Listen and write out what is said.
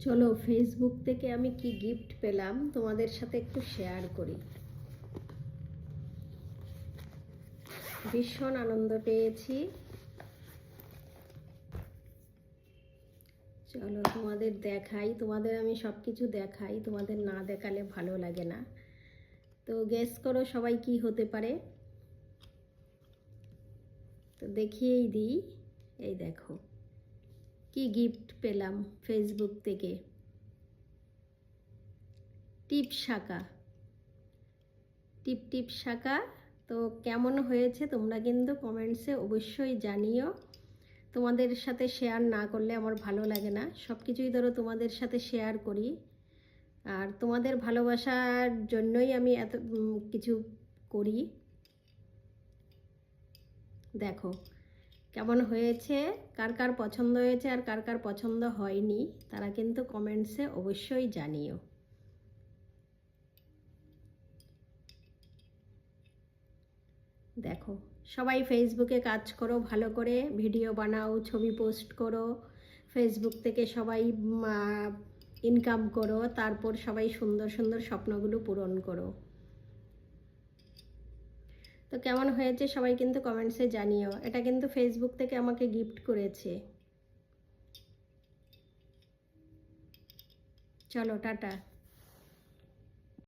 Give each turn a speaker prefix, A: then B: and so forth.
A: চলো ফেসবুক থেকে আমি কি গিফট পেলাম তোমাদের সাথে একটু শেয়ার করি। ভীষণ আনন্দ পেয়েছি। চলো তোমাদের দেখাই, তোমাদের আমি সব কিছু দেখাই, তোমাদের না দেখালে ভালো লাগে না। তো গেস করো সবাই কি হতে পারে। তো দেখিয়েই দিই, এই দেখো কি গিফট পেলাম ফেসবুক থেকে। টিপ শাঁকা, টিপ টিপ শাঁকা। তো কেমন হয়েছে তোমরা কিন্তু কমেন্টসে অবশ্যই জানিও। তোমাদের সাথে শেয়ার না করলে আমার ভালো লাগে না। সব কিছুই ধরো তোমাদের সাথে শেয়ার করি, আর তোমাদের ভালোবাসার জন্যই আমি এত কিছু করি। দেখো কেমন হয়েছে, কার কার পছন্দ হয়েছে আর কার কার পছন্দ হয়নি তারা কিন্তু কমেন্টসে অবশ্যই জানিও। দেখো সবাই ফেসবুকে কাজ করো, ভালো করে ভিডিও বানাও, ছবি পোস্ট করো, ফেসবুক থেকে সবাই ইনকাম করো, তারপর সবাই সুন্দর সুন্দর স্বপ্নগুলো পূরণ করো। তো কেমন হয়েছে সবাই কিন্তু কমেন্টসে জানিও। এটা কিন্তু ফেসবুক থেকে আমাকে গিফট করেছে। চলো টাটা।